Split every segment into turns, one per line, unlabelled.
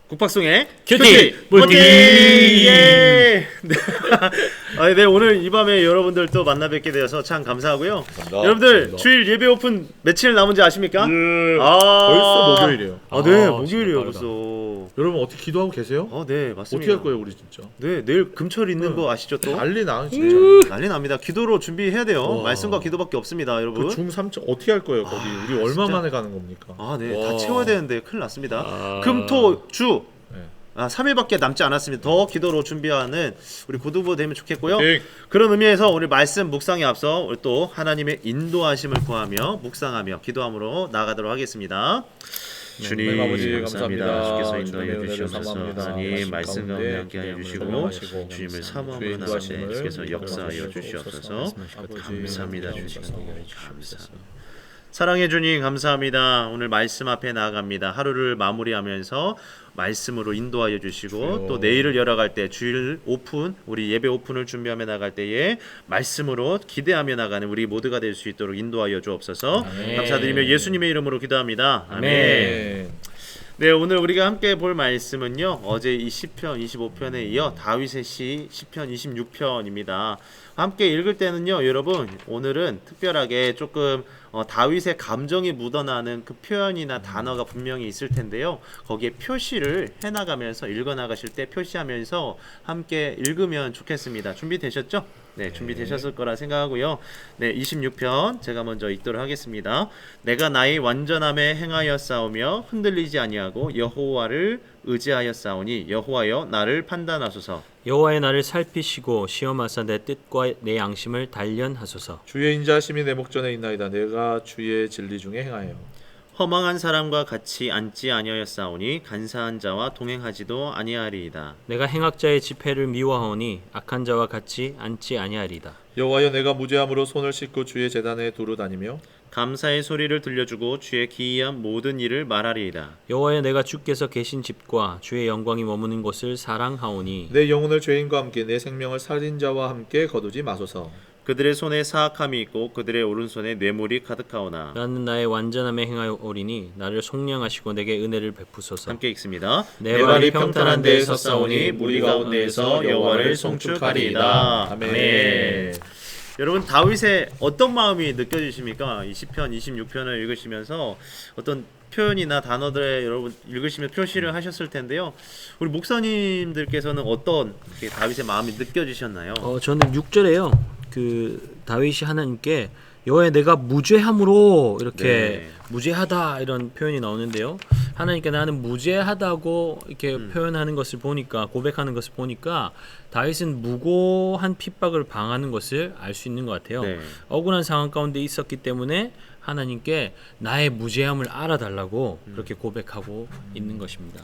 국박송의
큐티
multi 예. 네, 오늘 이 밤에 여러분들 또 만나 뵙게 되어서 참 감사하고요.
감사합니다.
여러분들
감사합니다.
주일 예배 오픈 며칠 남은지 아십니까?
벌써 목요일이에요.
네,
아,
목요일이에요
진짜
벌써.
여러분 어떻게 기도하고 계세요?
네, 맞습니다.
어떻게 할 거예요, 우리 진짜?
네, 내일 금철 있는 거 아시죠 또?
난리 나 진짜.
난리 납니다. 기도로 준비해야 돼요.
와.
말씀과 기도밖에 없습니다, 여러분.
그중 3층 어떻게 할 거예요, 거기? 우리 얼마
진짜?
만에 가는 겁니까?
네,
와.
다 채워야 되는데 큰일 났습니다.
아.
금, 토, 주.
네.
3일밖에 남지 않았습니다. 더 기도로 준비하는 우리 고등부 되면 좋겠고요.
네.
그런 의미에서 오늘 말씀 묵상에 앞서 우리 또 하나님의 인도하심을 구하며 묵상하며 기도함으로 나아가도록 하겠습니다. 주님
하나님 아버지
감사합니다.
감사합니다.
주께서
주님의
인도해
은혜를
주시옵소서.
사모합니다.
하나님 말씀 가운데 함께하여
말씀
주시고
사모하시고
주님을 사모함을
주의
나가는데
인도하심을
주께서 역사하여 주시옵소서.
아버지,
감사합니다 주님.
감사합니다.
감사합니다. 사랑해 주님 감사합니다. 오늘 말씀 앞에 나아갑니다. 하루를 마무리하면서 말씀으로 인도하여 주시고
주여.
또 내일을 열어갈 때 주일 오픈 우리 예배 오픈을 준비하며 나갈 때에 말씀으로 기대하며 나가는 우리 모두가 될 수 있도록 인도하여 주옵소서.
아멘.
감사드리며 예수님의 이름으로 기도합니다. 아멘.
네.
네, 오늘 우리가 함께 볼 말씀은요. 어제 이 시편 25편에 이어 다윗의 시 시편 26편입니다. 함께 읽을 때는요, 여러분, 오늘은 특별하게 조금 다윗의 감정이 묻어나는 그 표현이나 단어가 분명히 있을 텐데요. 거기에 표시를 해나가면서 읽어나가실 때 표시하면서 함께 읽으면 좋겠습니다. 준비되셨죠? 네, 준비되셨을 거라 생각하고요. 네, 26편 제가 먼저 읽도록 하겠습니다. 내가 나의 완전함에 행하여 싸우며 흔들리지 아니하고 여호와를 의지하여 싸우니 여호와여 나를 판단하소서.
여호와의 나를 살피시고 시험하사 내 뜻과 내 양심을 단련하소서.
주의 인자심이 내 목전에 있나이다. 내가 주의 진리 중에 행하여.
허망한 사람과 같이 앉지 아니하였사오니 간사한 자와 동행하지도 아니하리이다.
내가 행악자의 집회를 미워하오니 악한 자와 같이 앉지 아니하리이다.
여호와여 내가 무죄함으로 손을 씻고 주의 제단에 두루 다니며
감사의 소리를 들려주고 주의 기이한 모든 일을 말하리이다.
여호와여 내가 주께서 계신 집과 주의 영광이 머무는 곳을 사랑하오니
내 영혼을 죄인과 함께 내 생명을 살인자와 함께 거두지 마소서.
그들의 손에 사악함이 있고 그들의 오른손에 뇌물이 가득하오나.
나는 나의 완전함에 행하오리니 나를 속량하시고 내게 은혜를 베푸소서.
함께 읽습니다.
내
발이 평탄한 데에 섰사오니 무리 가운데에서 여호와를 송축하리이다. 아멘. 여러분 다윗의 어떤 마음이 느껴지십니까? 이 시편 26편을 읽으시면서 어떤 표현이나 단어들에 여러분 읽으시면 표시를 하셨을 텐데요. 우리 목사님들께서는 어떤 다윗의 마음이 느껴지셨나요?
저는 6절에요. 그 다윗이 하나님께 여호와여 내가 무죄함으로 이렇게
네.
무죄하다 이런 표현이 나오는데요. 하나님께 나는 무죄하다고 이렇게 표현하는 것을 보니까 고백하는 것을 보니까 다윗은 무고한 핍박을 방하는 것을 알 수 있는 것 같아요.
네.
억울한 상황 가운데 있었기 때문에 하나님께 나의 무죄함을 알아달라고 그렇게 고백하고 있는 것입니다.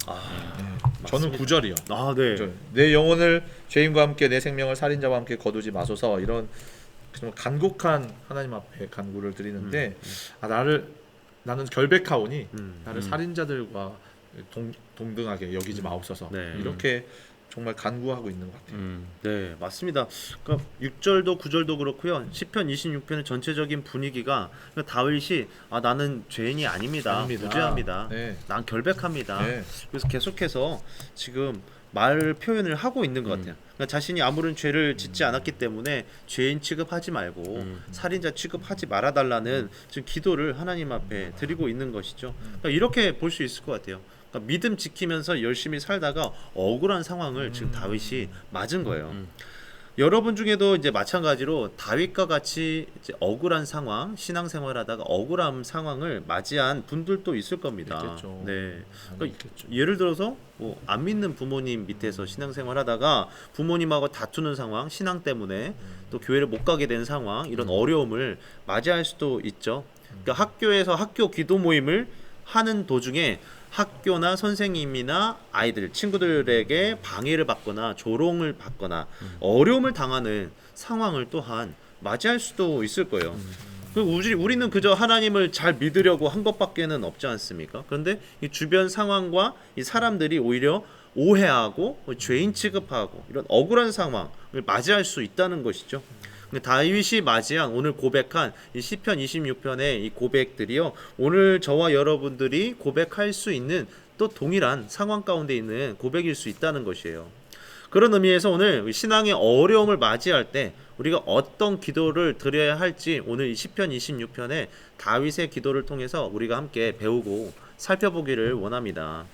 저는 9절이요.
네.
내 영혼을 죄인과 함께 내 생명을 살인자와 함께 거두지 마소서. 이런 좀 간곡한 하나님 앞에 간구를 드리는데 나는 결백하오니 나를 살인자들과 동등하게 여기지 마옵소서.
네.
이렇게 정말 간구하고 있는 것 같아요.
네, 맞습니다. 그러니까 6절도 9절도 그렇고요. 시편 26편의 전체적인 분위기가 그러니까 다윗이 나는 죄인이 아닙니다. 무죄합니다.
네.
난 결백합니다.
네.
그래서 계속해서 지금 말을 표현을 하고 있는 것 같아요. 그러니까 자신이 아무런 죄를 짓지 않았기 때문에 죄인 취급하지 말고 살인자 취급하지 말아달라는 지금 기도를 하나님 앞에 드리고 있는 것이죠. 그러니까 이렇게 볼 수 있을 것 같아요. 그러니까 믿음 지키면서 열심히 살다가 억울한 상황을 지금 다윗이 맞은 거예요. 여러분 중에도 이제 마찬가지로 다윗과 같이 이제 억울한 상황, 신앙생활하다가 억울한 상황을 맞이한 분들도 있을 겁니다.
있겠죠.
네. 그러니까
있겠죠.
예를 들어서 안 믿는 부모님 밑에서 신앙생활하다가 부모님하고 다투는 상황, 신앙 때문에 또 교회를 못 가게 된 상황, 이런 어려움을 맞이할 수도 있죠. 그러니까 학교에서 학교 기도 모임을 하는 도중에 학교나 선생님이나 아이들, 친구들에게 방해를 받거나 조롱을 받거나 어려움을 당하는 상황을 또한 맞이할 수도 있을 거예요. 우리는 그저 하나님을 잘 믿으려고 한 것밖에는 없지 않습니까? 그런데 이 주변 상황과 이 사람들이 오히려 오해하고 죄인 취급하고 이런 억울한 상황을 맞이할 수 있다는 것이죠. 다윗이 맞이한 오늘 고백한 이 시편 26편의 이 고백들이요, 오늘 저와 여러분들이 고백할 수 있는 또 동일한 상황 가운데 있는 고백일 수 있다는 것이에요. 그런 의미에서 오늘 신앙의 어려움을 맞이할 때 우리가 어떤 기도를 드려야 할지 오늘 이 시편 26편의 다윗의 기도를 통해서 우리가 함께 배우고 살펴보기를 원합니다.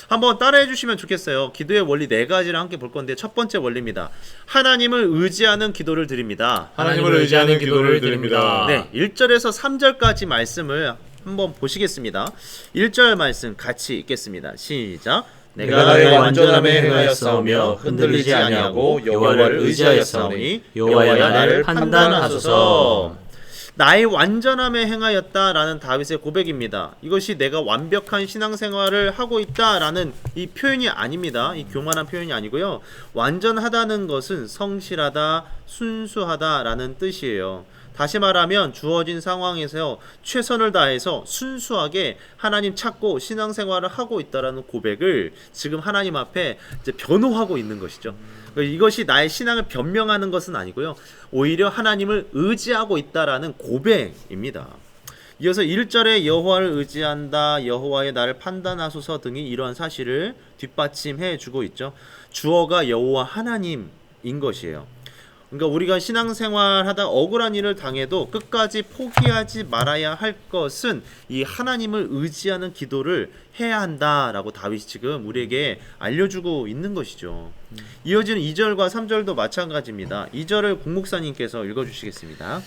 한번 따라해 주시면 좋겠어요. 기도의 원리 4가지를 함께 볼 건데 첫 번째 원리입니다. 하나님을 의지하는 기도를 드립니다.
하나님을 의지하는 기도를 드립니다.
네, 1절에서 3절까지 말씀을 한번 보시겠습니다. 1절 말씀 같이 읽겠습니다. 시작.
내가 나의 완전함에 행하였사오며 흔들리지 아니하고 여호와를 의지하였사오니 여호와여 나를 판단하소서.
나의 완전함에 행하였다라는 다윗의 고백입니다. 이것이 내가 완벽한 신앙생활을 하고 있다라는 이 표현이 아닙니다. 이 교만한 표현이 아니고요. 완전하다는 것은 성실하다, 순수하다라는 뜻이에요. 다시 말하면 주어진 상황에서 최선을 다해서 순수하게 하나님 찾고 신앙생활을 하고 있다라는 고백을 지금 하나님 앞에 이제 변호하고 있는 것이죠. 이것이 나의 신앙을 변명하는 것은 아니고요. 오히려 하나님을 의지하고 있다라는 고백입니다. 이어서 1절에 여호와를 의지한다, 여호와의 나를 판단하소서 등이 이러한 사실을 뒷받침해 주고 있죠. 주어가 여호와 하나님인 것이에요. 그러니까 우리가 신앙생활하다 억울한 일을 당해도 끝까지 포기하지 말아야 할 것은 이 하나님을 의지하는 기도를 해야 한다라고 다윗이 지금 우리에게 알려주고 있는 것이죠. 이어지는 2절과 3절도 마찬가지입니다. 2절을 공목사님께서 읽어주시겠습니다.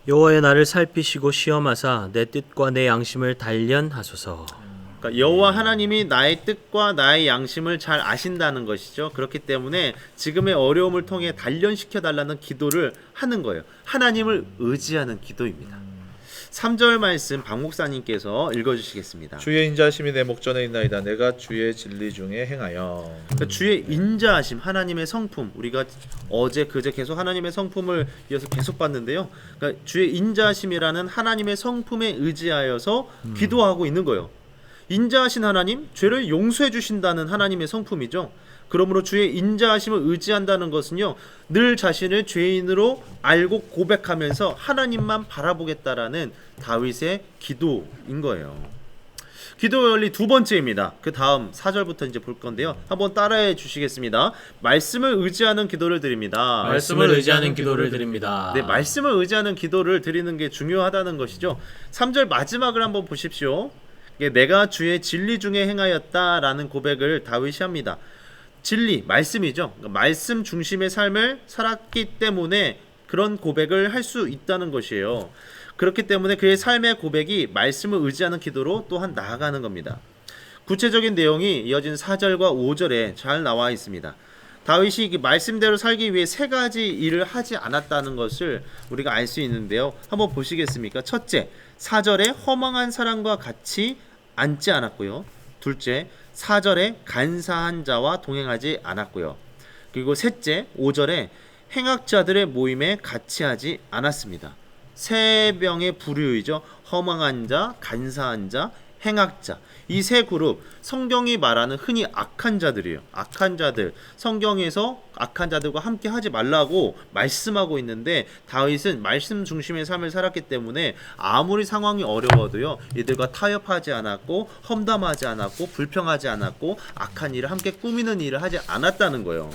여호와의 나를 살피시고 시험하사 내 뜻과 내 양심을 단련하소서.
그러니까 여호와 하나님이 나의 뜻과 나의 양심을 잘 아신다는 것이죠. 그렇기 때문에 지금의 어려움을 통해 단련시켜 달라는 기도를 하는 거예요. 하나님을 의지하는 기도입니다. 3절 말씀 박 목사님께서 읽어주시겠습니다.
주의 인자하심이 내 목전에 있나이다. 내가 주의 진리 중에 행하여.
그러니까 주의 인자하심, 하나님의 성품, 우리가 어제 그제 계속 하나님의 성품을 이어서 계속 봤는데요. 그러니까 주의 인자하심이라는 하나님의 성품에 의지하여서 기도하고 있는 거예요. 인자하신 하나님, 죄를 용서해 주신다는 하나님의 성품이죠. 그러므로 주의 인자하심을 의지한다는 것은요, 늘 자신을 죄인으로 알고 고백하면서 하나님만 바라보겠다라는 다윗의 기도인 거예요. 기도의 원리 두 번째입니다. 그 다음 4절부터 이제 볼 건데요. 한번 따라해 주시겠습니다. 말씀을 의지하는 기도를 드립니다.
말씀을 의지하는 기도를 드립니다.
네, 말씀을 의지하는 기도를 드리는 게 중요하다는 것이죠. 3절 마지막을 한번 보십시오. 내가 주의 진리 중에 행하였다라는 고백을 다윗이 합니다. 진리, 말씀이죠. 그러니까 말씀 중심의 삶을 살았기 때문에 그런 고백을 할 수 있다는 것이에요. 그렇기 때문에 그의 삶의 고백이 말씀을 의지하는 기도로 또한 나아가는 겁니다. 구체적인 내용이 이어진 4절과 5절에 잘 나와 있습니다. 다윗이 말씀대로 살기 위해 3가지 일을 하지 않았다는 것을 우리가 알 수 있는데요. 한번 보시겠습니까? 첫째, 4절에 허망한 사람과 같이 앉지 않았고요. 둘째, 4절에 간사한 자와 동행하지 않았고요. 그리고 셋째, 5절에 행악자들의 모임에 같이 하지 않았습니다. 3병의 부류이죠. 허망한 자, 간사한 자, 행악자. 이 3그룹, 성경이 말하는 흔히 악한 자들이에요. 악한 자들, 성경에서 악한 자들과 함께 하지 말라고 말씀하고 있는데 다윗은 말씀 중심의 삶을 살았기 때문에 아무리 상황이 어려워도요, 이들과 타협하지 않았고 험담하지 않았고 불평하지 않았고 악한 일을 함께 꾸미는 일을 하지 않았다는 거예요.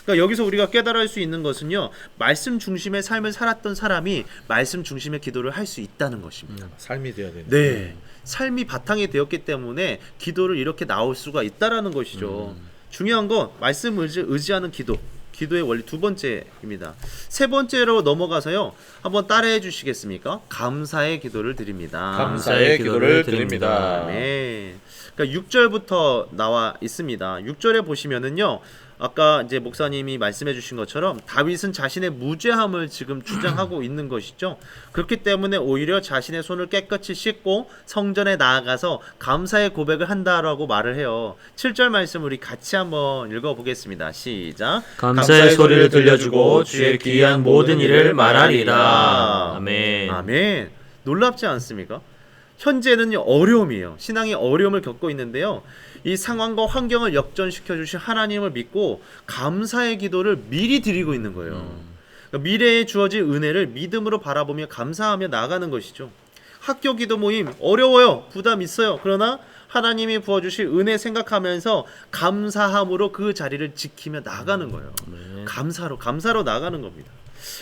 그러니까 여기서 우리가 깨달을 수 있는 것은요, 말씀 중심의 삶을 살았던 사람이 말씀 중심의 기도를 할 수 있다는 것입니다.
삶이 되어야 되는.
네, 삶이 바탕이 되었기 때문에 기도를 이렇게 나올 수가 있다라는 것이죠. 중요한 건 말씀을 의지하는 기도, 기도의 원리 두 번째입니다. 세 번째로 넘어가서요, 한번 따라해 주시겠습니까? 감사의 기도를 드립니다.
감사의 기도를 드립니다.
네. 그러니까 6절부터 나와 있습니다. 6절에 보시면은요, 아까 이제 목사님이 말씀해 주신 것처럼 다윗은 자신의 무죄함을 지금 주장하고 있는 것이죠. 그렇기 때문에 오히려 자신의 손을 깨끗이 씻고 성전에 나아가서 감사의 고백을 한다라고 말을 해요. 7절 말씀 우리 같이 한번 읽어보겠습니다. 시작.
감사의 소리를 들려주고 주의 귀한 모든 일을 말하리라. 아멘.
아멘. 놀랍지 않습니까? 현재는 어려움이에요. 신앙의 어려움을 겪고 있는데요. 이 상황과 환경을 역전시켜 주신 하나님을 믿고 감사의 기도를 미리 드리고 있는 거예요. 그러니까 미래에 주어질 은혜를 믿음으로 바라보며 감사하며 나아가는 것이죠. 학교 기도 모임 어려워요. 부담 있어요. 그러나 하나님이 부어주실 은혜 생각하면서 감사함으로 그 자리를 지키며 나가는 거예요. 감사로 나가는 겁니다.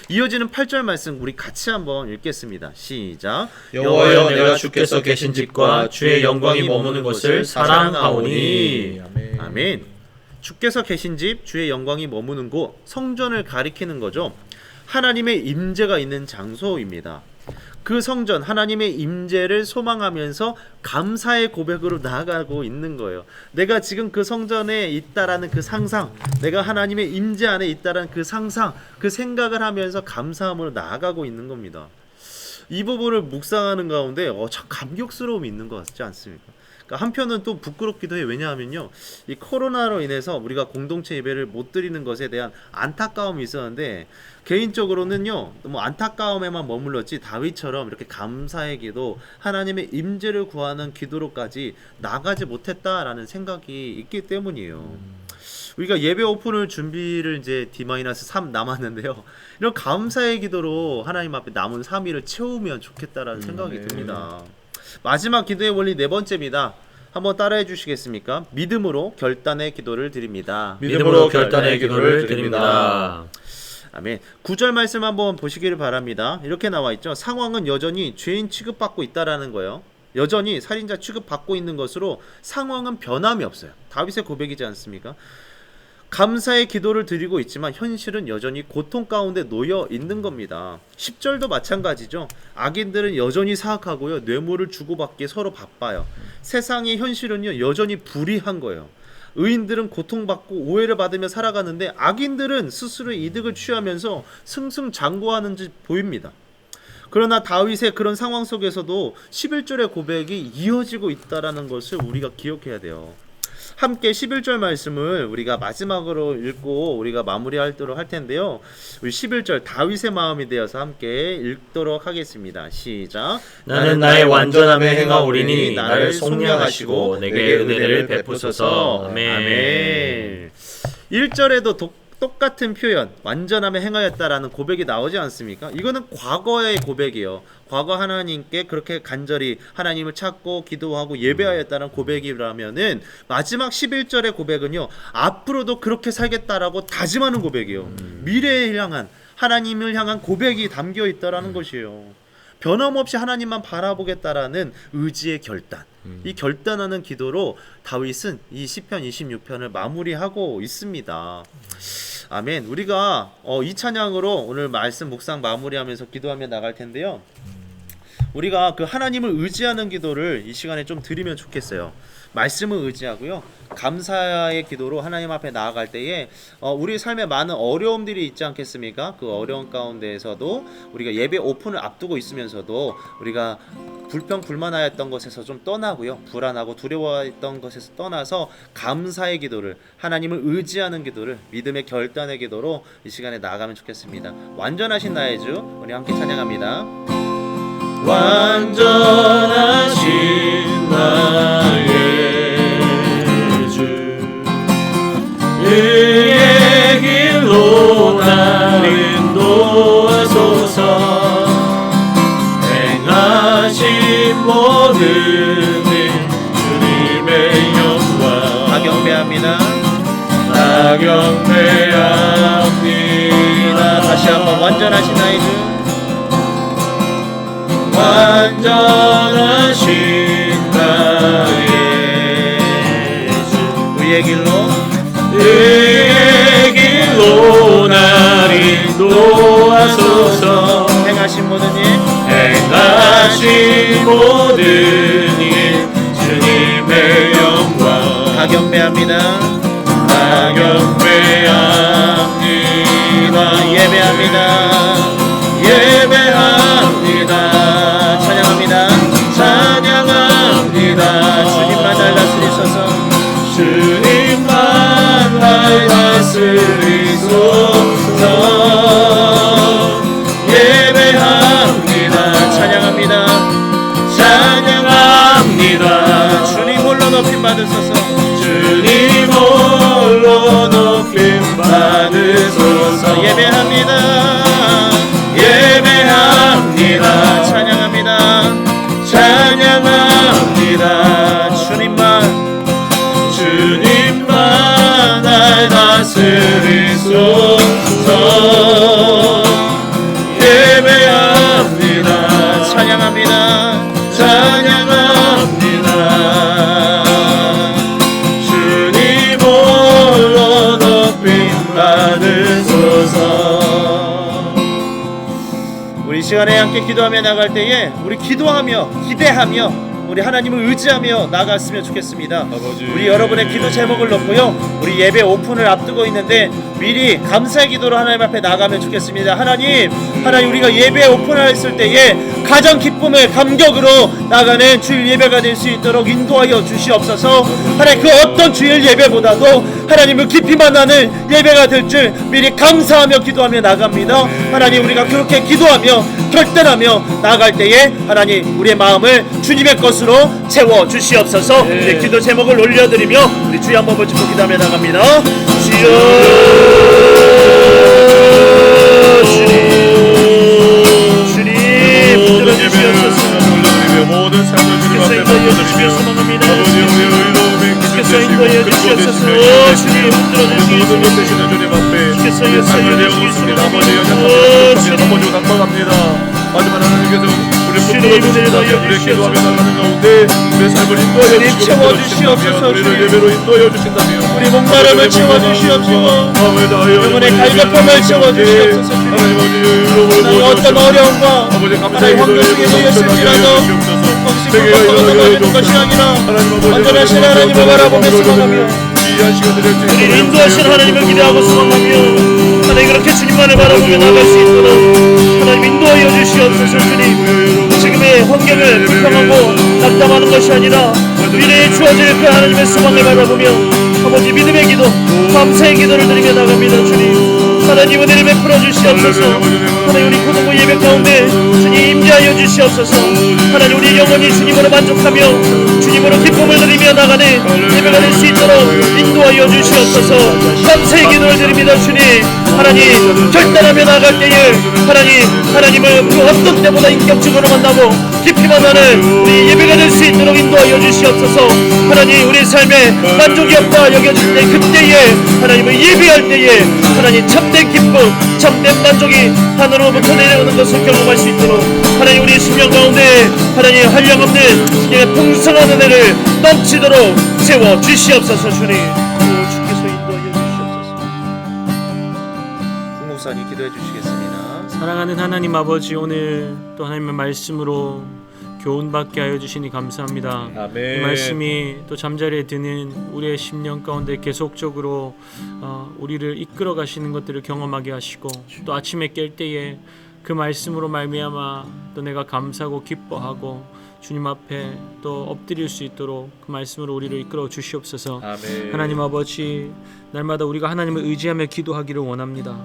이어지는 8절 말씀 우리 같이 한번 읽겠습니다. 시작.
여호와여 내가 주께서 계신 집과 주의 영광이 머무는 곳을 사랑하오니.
아멘. 주께서 계신 집, 주의 영광이 머무는 곳, 성전을 가리키는 거죠. 하나님의 임재가 있는 장소입니다. 그 성전, 하나님의 임재를 소망하면서 감사의 고백으로 나아가고 있는 거예요. 내가 지금 그 성전에 있다라는 그 상상, 내가 하나님의 임재 안에 있다라는 그 상상, 그 생각을 하면서 감사함으로 나아가고 있는 겁니다. 이 부분을 묵상하는 가운데 참 감격스러움이 있는 것 같지 않습니까? 그러니까 한편은 또 부끄럽기도 해요. 왜냐하면요, 이 코로나로 인해서 우리가 공동체 예배를 못 드리는 것에 대한 안타까움이 있었는데, 개인적으로는요, 뭐 안타까움에만 머물렀지 다윗처럼 이렇게 감사의 기도, 하나님의 임재를 구하는 기도로까지 나가지 못했다라는 생각이 있기 때문이에요. 우리가 예배 오픈을 준비를 이제 D-3 남았는데요, 이런 감사의 기도로 하나님 앞에 남은 3일을 채우면 좋겠다라는 생각이 듭니다. 마지막 기도의 원리 네 번째입니다. 한번 따라해 주시겠습니까? 믿음으로 결단의 기도를 드립니다.
믿음으로 결단의 기도를 드립니다.
아멘. 9절 말씀 한번 보시기를 바랍니다. 이렇게 나와 있죠. 상황은 여전히 죄인 취급받고 있다라는 거예요. 여전히 살인자 취급받고 있는 것으로 상황은 변함이 없어요. 다윗의 고백이지 않습니까? 감사의 기도를 드리고 있지만 현실은 여전히 고통 가운데 놓여 있는 겁니다. 10절도 마찬가지죠. 악인들은 여전히 사악하고요, 뇌물을 주고받기에 서로 바빠요. 세상의 현실은요 여전히 불의한 거예요. 의인들은 고통받고 오해를 받으며 살아가는데 악인들은 스스로의 이득을 취하면서 승승장구하는 듯 보입니다. 그러나 다윗의 그런 상황 속에서도 11절의 고백이 이어지고 있다는 것을 우리가 기억해야 돼요. 함께 11절 말씀을 우리가 마지막으로 읽고 우리가 마무리하도록 할 텐데요. 우리 11절 다윗의 마음이 되어서 함께 읽도록 하겠습니다. 시작.
나는 나의 완전함에 행하오리니 나를 속량하시고 내게 은혜를 베푸소서. 아멘.
1절에도 똑같은 표현, 완전함에 행하였다라는 고백이 나오지 않습니까? 이거는 과거의 고백이에요. 과거 하나님께 그렇게 간절히 하나님을 찾고 기도하고 예배하였다는 고백이라면은 마지막 11절의 고백은요, 앞으로도 그렇게 살겠다라고 다짐하는 고백이에요. 미래에 향한, 하나님을 향한 고백이 담겨 있다라는 것이에요. 변함없이 하나님만 바라보겠다라는 의지의 결단, 이 결단하는 기도로 다윗은 이 시편 26편을 마무리하고 있습니다. 아멘. 우리가 이 찬양으로 오늘 말씀 묵상 마무리하면서 기도하며 나갈 텐데요, 우리가 그 하나님을 의지하는 기도를 이 시간에 좀 드리면 좋겠어요. 말씀을 의지하고요, 감사의 기도로 하나님 앞에 나아갈 때에 우리 삶에 많은 어려움들이 있지 않겠습니까? 그 어려움 가운데에서도 우리가 예배 오픈을 앞두고 있으면서도 우리가 불평불만하였던 것에서 좀 떠나고요, 불안하고 두려워했던 것에서 떠나서 감사의 기도를, 하나님을 의지하는 기도를, 믿음의 결단의 기도로 이 시간에 나아가면 좋겠습니다. 완전하신 나의 주, 우리 함께 찬양합니다.
완전하신 나의 주, 의의 길로 나를 인도하소서. 행하신 모든 일 주님의 영광
다 경배합니다.
다 경배합니다.
다시 한번 완전하신 나의 주,
완전하신 나의 주,
의의 길로
의의 길로 날 인도하소서.
행하신 모든 일,
행하신 모든 일 주님의 영광
다 경배합니다.
다 경배합니다.
예배합니다.
예배합니다.
찬양합니다.
찬양합니다.
주님만 달라스리소서.
주님만 달라스리소서. 예배합니다.
찬양합니다.
찬양합니다.
주님 홀로 높임 받으소서.
주님 홀로 높임 받으소서.
예배합니다.
예배합니다.
찬양합니다.
찬양합니다.
주님만 시간에 함께 기도하며 나갈 때에 우리 기도하며 기대하며 우리 하나님을 의지하며 나갔으면 좋겠습니다.
아버지.
우리 여러분의 기도 제목을 넣고요, 우리 예배 오픈을 앞두고 있는데 미리 감사의 기도로 하나님 앞에 나가면 좋겠습니다. 하나님 우리가 예배 오픈을 했을 때에 가장 기쁨의 감격으로 나가는 주일 예배가 될 수 있도록 인도하여 주시옵소서. 하나님 그 어떤 주일 예배보다도 하나님을 깊이 만나는 예배가 될 줄 미리 감사하며 기도하며 나갑니다. 하나님 우리가 그렇게 기도하며 결단하며 나갈 때에 하나님 우리의 마음을 주님의 것으로 채워 주시옵소서. 우리 기도 제목을 올려드리며 우리 주여 한번 붙잡고 기도하며 나갑니다. 주여 주님 붙들어 주시옵소서.
모든 삶을 주님 앞에 맡겨드리며 아버지 우리의 의로움에
주께서 인도하여 주시옵소서. 주님 붙들어
모든 것 되시는 주님 앞에 우리의 삶을 내어놓습니다. 아버지 연약합니다. 넘어지고 낙방합니다. 하지만 하나님께서 우리를 붙들어주신다면 우리의 기도하며 나가는 가운데 우리의 삶을 인도하여
채워주시옵소서.
우리를 예배로 인도하여 주신다면
우리 목마름을 채워주시옵소서. 영혼의 갈급함을 채워주시옵소서. 하나님 어떤 어려움과 하나님 환경 속에 놓였을지라도 거기서 것이 아니라 완전하신 하나님을 바라보며 소망하며 우리 인도하신 하나님을 기대하고 소망하며 하나님 그렇게 주님만을 바라보며 나갈 수 있도록 하나님 인도하여 주시옵소서. 주님 지금의 환경을 불평하고 낙담하는 것이 아니라 미래에 주어질 그 하나님의 소망을 바라보며 아버지 믿음의 기도 감사의 기도를 드리며 나갑니다. 주님 하나님 은혜를 베풀어 주시옵소서. 하나님 우리 고등부 예배 가운데 주님 임재하여 주시옵소서. 하나님 우리 영혼이 주님으로 만족하며 주님으로 기쁨을 누리며 나가는 예배가 될 수 있도록 인도하여 주시옵소서. 감사의 기도를 드립니다. 주님 하나님 결단하며 나갈 때에 하나님을 그 어떤 때보다 인격적으로 만나고 깊이 만나는 우리 예배가 될 수 있도록 인도하여 주시옵소서. 하나님 우리 삶에 만족이 없다 여겨질 때 그때에 하나님을 예배할 때에 하나님 참된 기쁨 참된 만족이 하늘로부터 내려오는 것을 경험할 수 있도록 하나님 우리 수명 가운데 하나님 한량없는 주님의 풍성한 은혜를 넘치도록 세워 주시옵소서. 주님 주께서 인도하여 주시옵소서. 국목사님 기도해 주시겠습니다.
사랑하는 하나님 아버지, 오늘 또 하나님의 말씀으로 교훈받게 하여 주시니 감사합니다.
아멘.
이 말씀이 또 잠자리에 드는 우리의 심령 가운데 계속적으로 우리를 이끌어 가시는 것들을 경험하게 하시고 또 아침에 깰 때에 그 말씀으로 말미암아 또 내가 감사하고 기뻐하고 주님 앞에 또 엎드릴 수 있도록 그 말씀으로 우리를 이끌어 주시옵소서.
아멘.
하나님 아버지, 날마다 우리가 하나님을 의지하며 기도하기를 원합니다.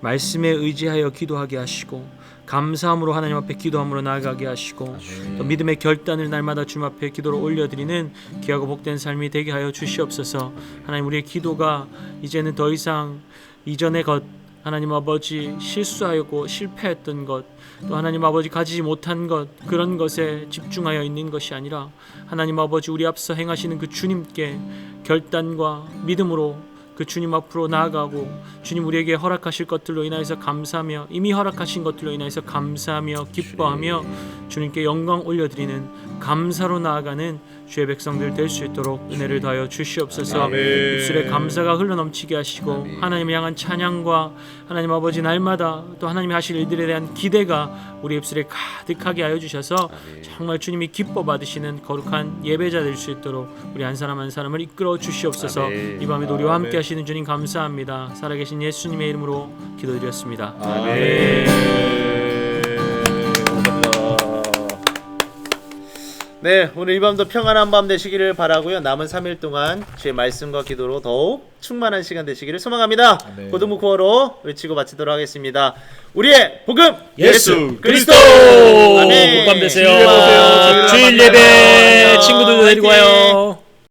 말씀에 의지하여 기도하게 하시고 감사함으로 하나님 앞에 기도함으로 나아가게 하시고 또 믿음의 결단을 날마다 주님 앞에 기도로 올려드리는 귀하고 복된 삶이 되게 하여 주시옵소서. 하나님 우리의 기도가 이제는 더 이상 이전의 것 하나님 아버지 실수하고 실패했던 것 또 하나님 아버지 가지지 못한 것 그런 것에 집중하여 있는 것이 아니라 하나님 아버지 우리 앞서 행하시는 그 주님께 결단과 믿음으로 그 주님 앞으로 나아가고 주님 우리에게 허락하실 것들로 인하여서 감사하며 이미 허락하신 것들로 인하여서 감사하며 기뻐하며 주님께 영광 올려드리는 감사로 나아가는 주의 백성들 될 수 있도록 은혜를 더하여 주시옵소서.
아멘.
입술에 감사가 흘러넘치게 하시고 하나님을 향한 찬양과 하나님 아버지 날마다 또 하나님이 하실 일들에 대한 기대가 우리 입술에 가득하게 하여 주셔서 정말 주님이 기뻐 받으시는 거룩한 예배자 될 수 있도록 우리 한 사람 한 사람을 이끌어 주시옵소서. 이 밤에도 우리와 함께 하시는 주님 감사합니다. 살아계신 예수님의 이름으로 기도드렸습니다.
아멘.
네, 오늘 이 밤도 평안한 밤 되시기를 바라고요. 남은 3일 동안 주의 말씀과 기도로 더욱 충만한 시간 되시기를 소망합니다.
아멘.
고등부 구호로 외치고 마치도록 하겠습니다. 우리의 복음
예수
그리스도.
복
아멘.
밤 되세요.
주일 예배 보세요.
주일 예배 친구들도 데리고 와요.